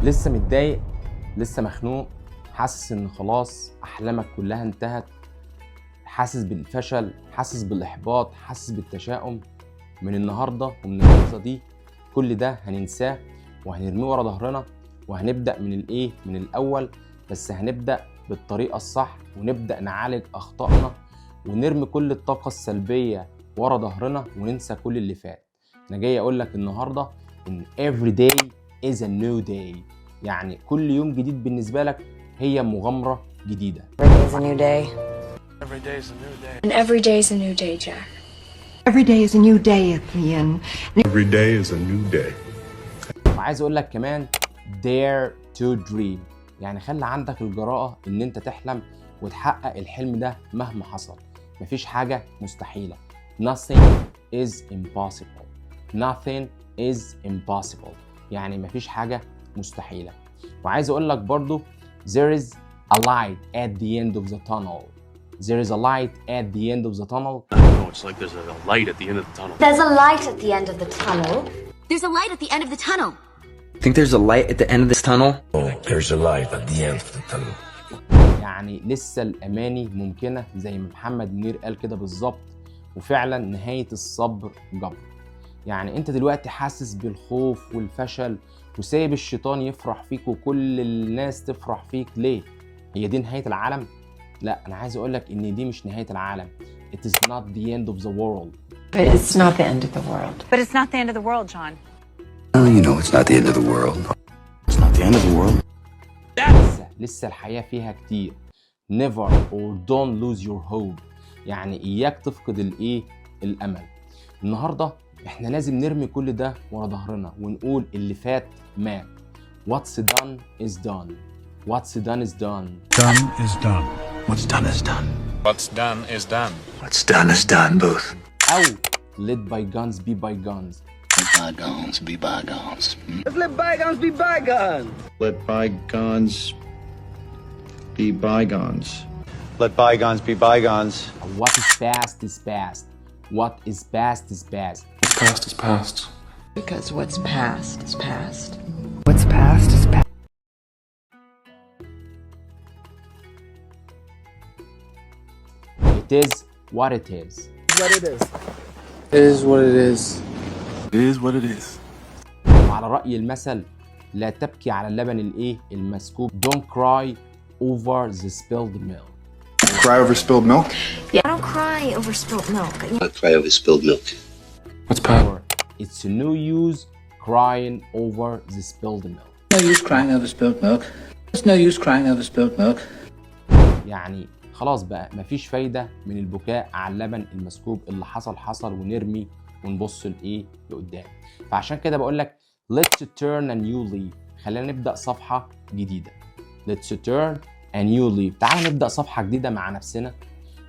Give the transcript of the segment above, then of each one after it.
لسه متضايق، لسه مخنوق، حاسس ان خلاص احلامك كلها انتهت، حاسس بالفشل، حاسس بالاحباط، حاسس بالتشاؤم. من النهارده ومن اللحظه دي كل ده هننساه وهنرميه ورا ظهرنا، وهنبدا من الاول. بس هنبدا بالطريقه الصح، ونبدا نعالج اخطائنا، ونرمي كل الطاقه السلبيه ورا ظهرنا، وننسى كل اللي فات. انا جاي اقول لك النهارده ان every day is a new day، يعني كل يوم جديد بالنسبه لك هي مغامره جديده. Every day is a new day. Every day is a new day. And every day is a new day, Jack. Every day is a new day, Ian. Every day is a new day. وعايز اقول لك كمان dare to dream، يعني خلي عندك الجراءة ان انت تحلم وتحقق الحلم ده مهما حصل. مفيش حاجة مستحيلة. Nothing is impossible. Nothing is impossible، يعني مفيش حاجة مستحيلة. وعايز اقول لك برضو there is a light at the end of the tunnel. There is a light at the end of the tunnel. No, it's like there's a light at the end of the tunnel. There's a light at the end of the tunnel. There's a light at the end of the tunnel. Think there's a light at the end of this tunnel? Oh, there's a light at the end of the tunnel. يعني لسه الأماني ممكنة زي ما محمد منير قال كده بالظبط، وفعلا نهاية الصبر جبر. يعني انت دلوقتي حاسس بالخوف والفشل وسايب الشيطان يفرح فيك وكل الناس تفرح فيك ليه؟ هي دي نهاية العالم؟ لا، أنا عايز أقولك إن دي مش نهاية العالم. It is not the end of the world. But it's not the end of the world. But it's not the end of the world, John. Well, you know it's not the end of the world. It's not the end of the world. لسه الحياة فيها كتير. Never or don't lose your hope، يعني إياك تفقد الأمل. النهاردة إحنا لازم نرمي كل ده ورا ظهرنا ونقول اللي فات مات. What's done is done. What's done is done. Done is done. What's done is done. What's done is done. What's done is done, both. أو let bygones be bygones. Let bygones be bygones. Let bygones be bygones. Let bygones be bygones. Let bygones be bygones. What is past is past. What is past is past. What's past is past. Because what's past is past. What's past is past. It is what it is. What it is. It is what it is. It is what it is. وعلى رأي المثل لا تبكي على اللبن المسكوب. Don't cry over the spilled milk. Cry over spilled milk? I don't cry over spilt milk. Cry over spilled milk. What's past? Or it's no use crying over the spilled milk. No use crying over spilt milk. There's no use crying over spilt milk. يعني خلاص بقى مفيش فايدة من البكاء على اللبن المسكوب. اللي حصل ونرمي ونبص لقدام. فعشان كده بقول لك let's turn a new leaf. خلينا نبدأ صفحة جديدة. let's turn a new leaf. تعال نبدأ صفحة جديدة مع نفسنا،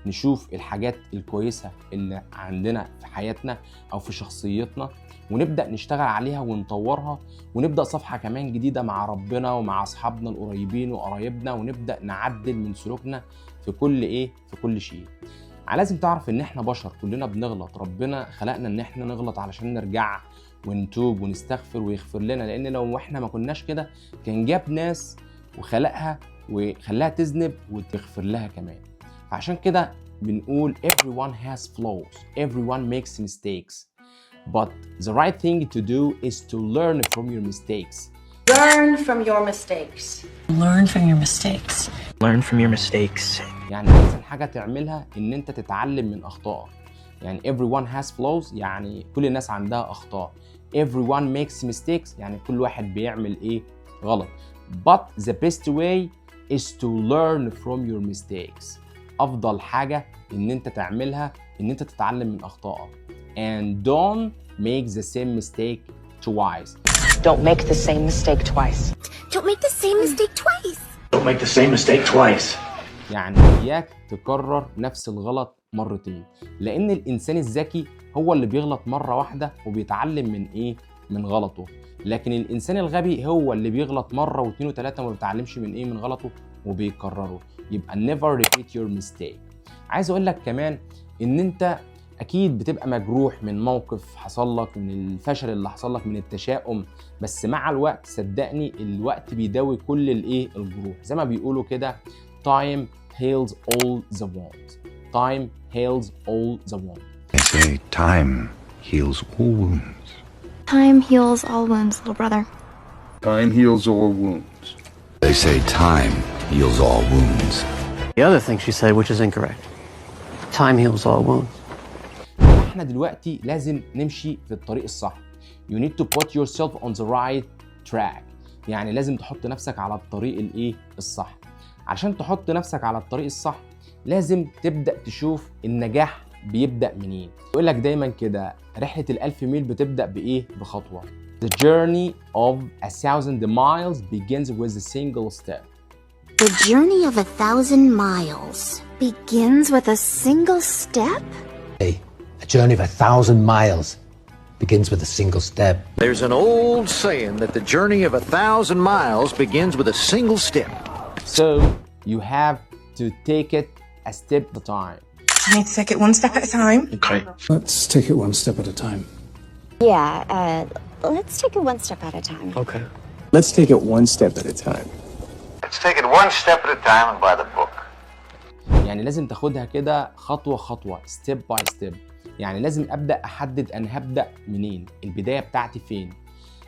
نشوف الحاجات الكويسة اللي عندنا في حياتنا أو في شخصيتنا، ونبدأ نشتغل عليها ونطورها، ونبدأ صفحة كمان جديدة مع ربنا ومع أصحابنا القريبين وقرايبنا، ونبدأ نعدل من سلوكنا في كل شيء. لازم تعرف إن إحنا بشر، كلنا بنغلط. ربنا خلقنا إن إحنا نغلط علشان نرجع ونتوب ونستغفر ويغفر لنا، لأن لو إحنا ما كناش كده كان جاب ناس وخلقها وخلاها تذنب وتغفر لها كمان. فعشان كده بنقول everyone has flaws, everyone makes mistakes, but the right thing to do is to learn from your mistakes. Learn from your mistakes. Learn from your mistakes. Learn from your mistakes. يعني أحسن حاجة تعملها إن أنت تتعلم من أخطائك. يعني everyone has flaws، يعني كل الناس عندها أخطاء. everyone makes mistakes، يعني كل واحد بيعمل غلط. but the best way is to learn from your mistakes. أفضل حاجة إن أنت تعملها إن أنت تتعلم من أخطائك. and don't make the same mistake twice. Don't make the same mistake twice. Don't make the same mistake twice. Don't make the same mistake twice. يعني إياك تكرر نفس الغلط مرتين، لأن الإنسان الذكي هو اللي بيغلط مرة واحدة وبيتعلم من غلطه. لكن الإنسان الغبي هو اللي بيغلط مرة واثنين وثلاثة وما بيتعلمش من غلطه وبيكرره. يبقى never repeat your mistake. عايز أقول لك كمان إن أنت اكيد بتبقى مجروح من موقف حصل لك، من الفشل اللي حصل لك، من التشاؤم، بس مع الوقت صدقني الوقت بيداوي كل الايه الجروح. زي ما بيقولوا كده time heals all the wounds. time heals all the wounds. They say time heals all wounds. Time heals all wounds, little brother. Time heals all wounds. They say time heals all wounds. The other thing she said, which is incorrect. Time heals all wounds. احنا دلوقتي لازم نمشي في الطريق الصح. You need to put yourself on the right track. يعني لازم تحط نفسك على الطريق الايه الصح. عشان تحط نفسك على الطريق الصح لازم تبدأ تشوف النجاح بيبدأ منين. يقول لك دايما كده رحلة ال1000 ميل بتبدأ بإيه؟ بخطوة. The journey of 1,000 miles begins with a single step. The journey of 1,000 miles begins with a single step? A journey of 1,000 miles begins with a single step. There's an old saying that the journey of 1,000 miles begins with a single step. So you have to take it a step at a time. I need to take it one step at a time. Okay. Let's take it one step at a time. Yeah, let's take it one step at a time. Okay. Let's take it one step at a time. Let's take it one step at a time and by the book. يعني لازم تاخدها كده خطوة خطوة step by step. يعني لازم أبدأ أحدد أنا هبدأ منين، البداية بتاعتي فين.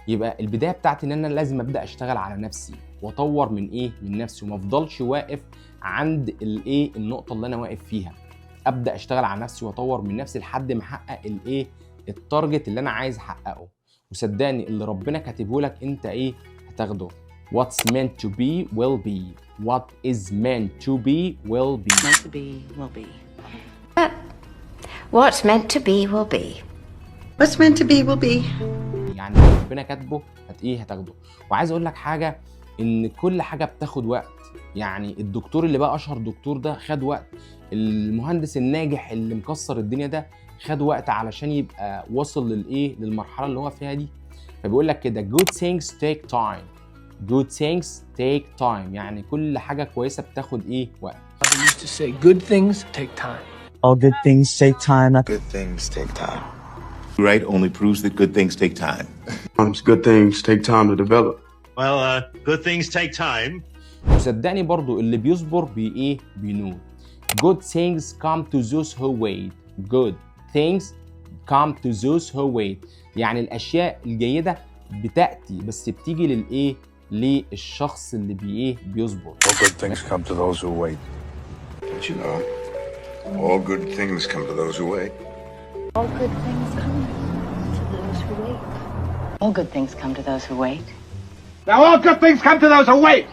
يبقى البداية بتاعتي إن أنا لازم أبدأ أشتغل على نفسي وأطور من إيه؟ من نفسي، وما أفضلش واقف عند الإيه؟ النقطة اللي أنا واقف فيها. أبدأ أشتغل على نفسي وأطور من نفسي لحد ما أحقق الإيه؟ التارجت اللي أنا عايز أحققه. وصدقني اللي ربنا كاتبه لك أنت إيه؟ هتاخده. What's meant to be will be. What is meant to be will be. Meant to be will be. What's meant to be will be. What's meant to be will be. يعني ربنا كاتبه هتاخده. وعايز اقول لك حاجه، ان كل حاجه بتاخد وقت. يعني الدكتور اللي بقى اشهر دكتور ده خد وقت، المهندس الناجح اللي مكسر الدنيا ده خد وقت علشان يبقى وصل للمرحله اللي هو فيها دي. فبيقول لك كده good things take time. good things take time. يعني كل حاجه كويسه بتاخد وقت. I used to say good things take time. All good things take time. Good things take time. Right only proves that good things take time. Good things take time to develop. Well, good things take time. وصدقني برضو اللي بيصبر بينول. Good things come to those who wait. Good things come to those who wait. يعني الأشياء الجيدة بتأتي، بس بتيجي للشخص اللي بيصبر. All good things come to those who wait. Don't you know? All good things come to those who wait. All good things come to those who wait. All good things come to those who wait. Now all good things come to those who wait.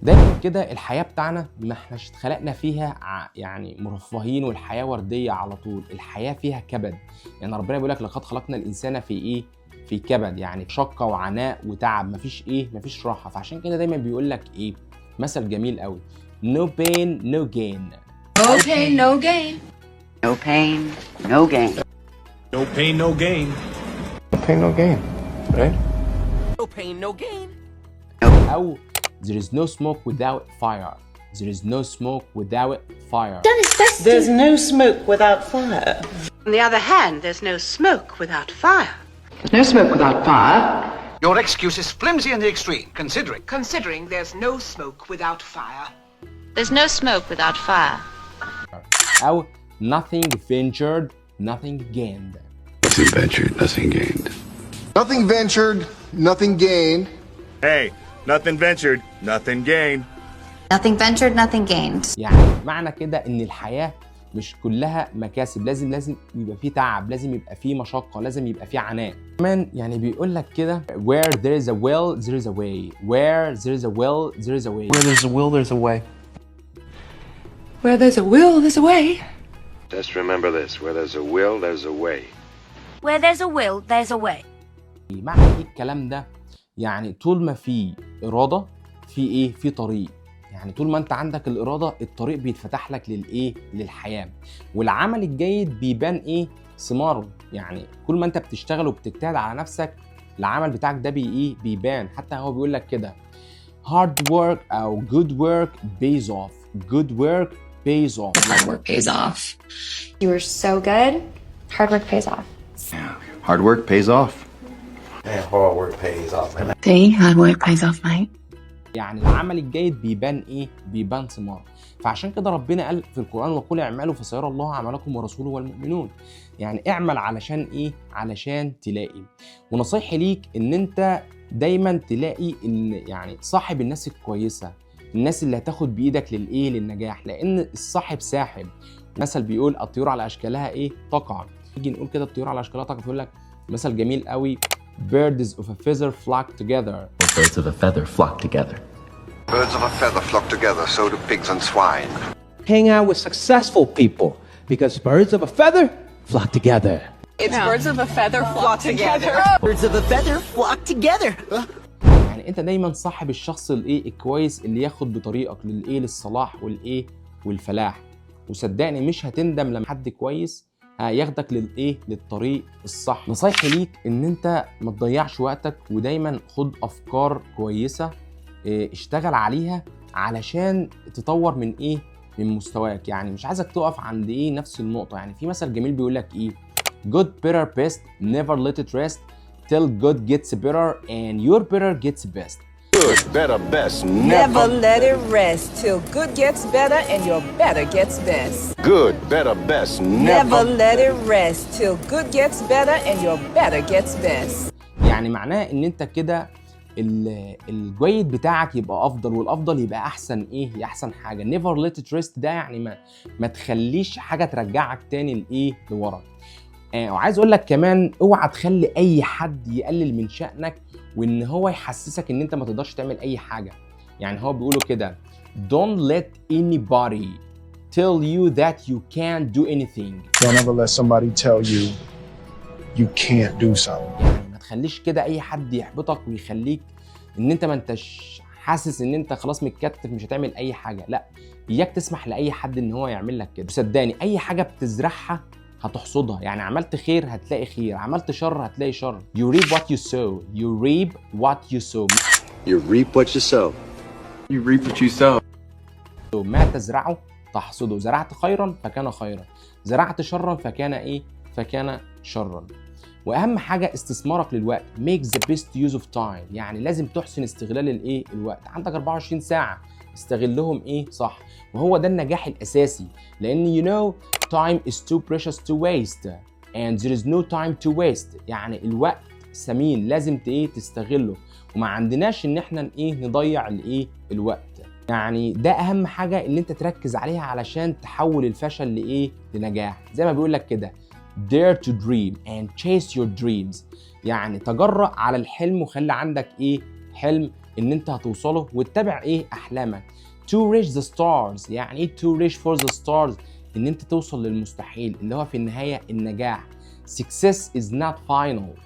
دايما كده الحياة بتاعنا ما احناش اتخلقنا فيها يعني مرفهين والحياة وردية على طول. الحياة فيها كبد. يعني ربنا بيقول لك لقد خلقنا الإنسان في في كبد، يعني شقة وعناء وتعب، مفيش راحة. فعشان كده دايما بيقول لك مثل جميل قوي. No pain no gain. No pain, no gain. No pain, no gain. No pain, no gain. No pain, no gain. Right? No pain, no gain. أو there is no smoke without fire. There is no smoke without fire. There's no smoke without fire. On the other hand, there's no smoke without fire. There's no smoke without fire. Your excuse is flimsy in the extreme, Considering there's no smoke without fire. There's no smoke without fire. أو nothing ventured, nothing gained. Nothing ventured, nothing gained. Nothing ventured, nothing gained. Hey, nothing ventured, nothing gained. Nothing ventured, nothing gained. يعني معنى كده إن الحياة مش كلها مكاسب، لازم يبقى فيه تعب، لازم يبقى فيه مشقة، لازم يبقى فيه عناء. كمان يعني بيقول لك كده where there is a will there is a way. where there is a will there is a way. Where there's a will, there's a way. Where there's a will, there's a way. Just remember this, where there's a will, there's a way. Where there's a will, there's a way. معنى الكلام ده يعني طول ما في إرادة في في طريق. يعني طول ما انت عندك الإرادة الطريق بيتفتح لك للحياة. والعمل الجيد بيبان ثماره. يعني كل ما انت بتشتغل وبتجتهد على نفسك العمل بتاعك ده بيبان. حتى هو بيقول لك كده hard work أو good work pays off. good work pays off. Hard work pays off. You were so good. Hard work pays off. Hard work pays off. And hard work pays off, man. See, hard work pays off, mate. يعني العمل الجيد بيبان ايه؟ بيبان ثمار. فعشان كده ربنا قال في القرآن وقل اعملوا فسيرى الله عملكم ورسوله والمؤمنون. يعني اعمل علشان ايه؟ علشان تلاقي. ونصيحي ليك ان انت دايما تلاقي ان يعني صاحب الناس الكويسة، الناس اللي هتاخد بايدك للايه؟ للنجاح، لان الصاحب ساحب. مثل بيقول الطيور على اشكالها ايه؟ تقع. نيجي نقول كده الطيور على اشكالها تقع، بيقول لك مثل جميل قوي: birds of a feather flock together. Birds of a feather flock together. Birds of a feather flock together, so do pigs and swine. Hang out with successful people because birds of a feather flock together. It's birds of a feather flock together. Birds of a feather flock together. يعني انت دايما صاحب الشخص الايه؟ الكويس اللي ياخد بطريقك للايه؟ للصلاح والايه؟ والفلاح. وصدقني مش هتندم لما حد كويس ياخدك للايه؟ للطريق الصح. نصيحتي ليك ان انت ما تضيعش وقتك، ودايما خد افكار كويسه اشتغل عليها علشان تطور من ايه؟ من مستواك. يعني مش عايزك تقف عند ايه؟ نفس النقطه. يعني في مثل جميل بيقول لك ايه؟ good better best never let it rest till good gets better and your better gets best. Good, better, best. Never let it rest till good gets better and your better gets best. Good, better, best. Never let it rest till good gets better and your better gets best. يعني معناه ان انت كده الجيد بتاعك يبقى افضل، والافضل يبقى احسن ايه؟ احسن حاجه. never let it rest ده يعني ما تخليش حاجه ترجعك تاني لايه؟ لورا. وعايز اقول لك كمان اوعى تخلي اي حد يقلل من شأنك وان هو يحسسك ان انت ما تقدرش تعمل اي حاجه. يعني هو بيقولوا كده don't let anybody tell you that you can't do anything. Don't ever let somebody tell you you can't do something. يعني ما تخليش كده اي حد يحبطك ويخليك ان انت ما انتش حاسس ان انت خلاص متكتف مش هتعمل اي حاجه. لا، اياك تسمح لاي حد ان هو يعمل لك كده. صدقني اي حاجه بتزرعها هتحصدها. يعني عملت خير هتلاقي خير، عملت شر هتلاقي شر. You reap what you sow. You reap what you sow. You reap what you sow. You reap what you sow. ما تزرعه تحصده. زرعت خيرا فكان خيرا، زرعت شرا فكان ايه؟ فكان شرا. واهم حاجه استثمارك للوقت. make the best use of time. يعني لازم تحسن استغلال الايه؟ الوقت. عندك 24 ساعه استغلهم ايه؟ صح. وهو ده النجاح الاساسي، لان you know time is too precious to waste and there is no time to waste. يعني الوقت ثمين لازم ايه؟ تستغله، وما عندناش ان احنا ايه؟ نضيع الايه؟ الوقت. يعني ده اهم حاجه ان انت تركز عليها علشان تحول الفشل لايه؟ لنجاح. زي ما بيقول لك كده dare to dream and chase your dreams. يعني تجرأ على الحلم وخلي عندك ايه؟ حلم ان انت هتوصله واتبع ايه؟ احلامك. to reach the stars. يعني ايه to reach for the stars؟ ان انت توصل للمستحيل اللي هو في النهايه النجاح. success is not final.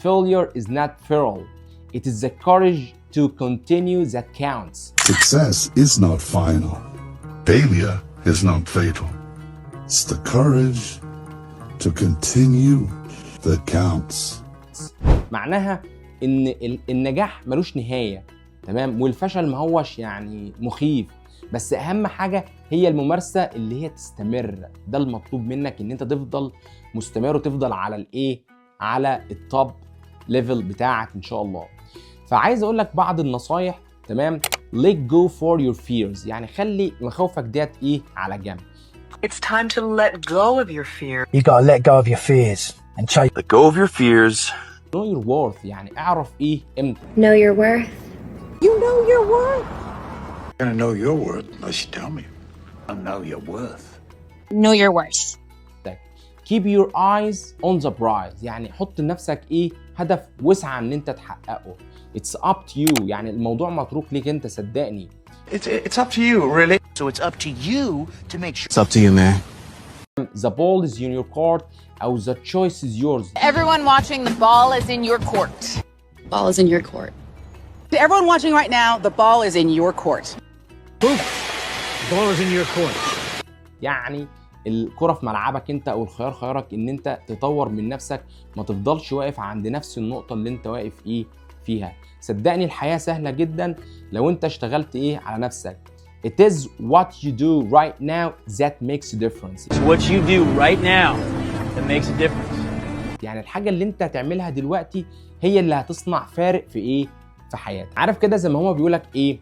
failure is not feral. it is the courage to continue that counts. Success is not final. Failure is not fatal. It's the courage to continue that counts. معناها ان النجاح ملوش نهايه، تمام؟ والفشل ما هوش يعني مخيف، بس اهم حاجه هي الممارسه اللي هي تستمر. ده المطلوب منك، ان انت تفضل مستمر وتفضل على الايه؟ على التوب ليفل بتاعك ان شاء الله. فعايز اقول لك بعض النصايح، تمام؟ let go for your fears. يعني خلي مخاوفك ديت ايه؟ على جنب. It's time to let go of your fear. You gotta let go of your fears and chase. Let go of your fears. know your worth. يعني اعرف ايه قيمتك. Know your worth. You know your worth. I'm gonna know your worth unless you tell me. I know your worth. Know your worth. keep your eyes on the prize. يعني حط لنفسك ايه؟ هدف وسعى ان انت تحققه. it's up to you. يعني الموضوع متروك ليك انت، صدقني. It's up to you, really. So it's up to you to make sure. It's up to you, man. the ball is in your court او the choice is yours. Everyone watching, the ball is in your court. Ball is in your court. To everyone watching right now, the ball is in your court. Boom. The ball is in your court. يعني الكرة في ملعبك انت، او الخيار خيارك ان انت تطور من نفسك، ما تفضلش واقف عند نفس النقطة اللي انت واقف ايه فيها. صدقني الحياة سهلة جدا لو انت اشتغلت ايه على نفسك. It is what you do right now that makes a difference. It's what you do right now that makes a difference. يعني الحاجة اللي انت هتعملها دلوقتي هي اللي هتصنع فارق في ايه؟ في حياتك. عارف كده زي ما هما بيقولك ايه؟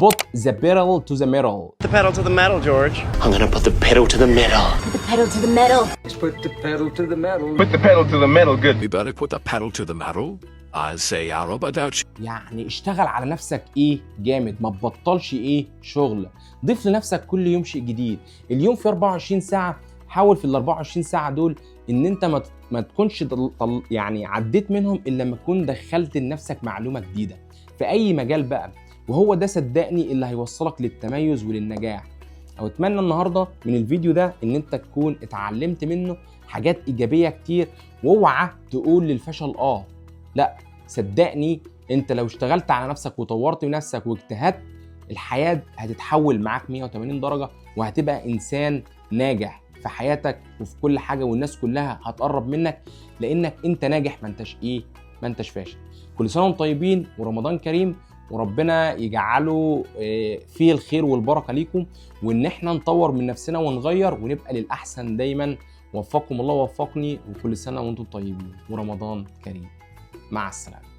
Put the pedal to the metal. The pedal to the metal, George. I'm gonna put the pedal to the metal. The pedal to the metal. Let's put the pedal to the metal. Put the pedal to the metal, good. We better put the pedal to the metal. I say Arabadachi. يعني اشتغل على نفسك ايه جامد، ما تبطلش ايه شغل. ضيف لنفسك كل يوم شيء جديد. اليوم في 24 ساعة، حاول في ال 24 ساعة دول ان انت ما تكونش يعني عديت منهم الا لما تكون دخلت لنفسك معلومة جديدة في اي مجال بقى، وهو ده صدقني اللي هيوصلك للتميز وللنجاح. او اتمنى النهارده من الفيديو ده ان انت تكون اتعلمت منه حاجات ايجابيه كتير، واوعى تقول للفشل لا، صدقني انت لو اشتغلت على نفسك وطورت من نفسك واجتهدت، الحياه هتتحول معاك 180 درجه، وهتبقى انسان ناجح في حياتك وفي كل حاجه، والناس كلها هتقرب منك لانك انت ناجح، ما انتش فاشل. كل سنه وانتم طيبين ورمضان كريم، وربنا يجعله فيه الخير والبركه ليكم، وان احنا نطور من نفسنا ونغير ونبقى للاحسن دايما. وفقكم الله ووفقني، وكل سنه وانتم طيبين ورمضان كريم. مع السلامه.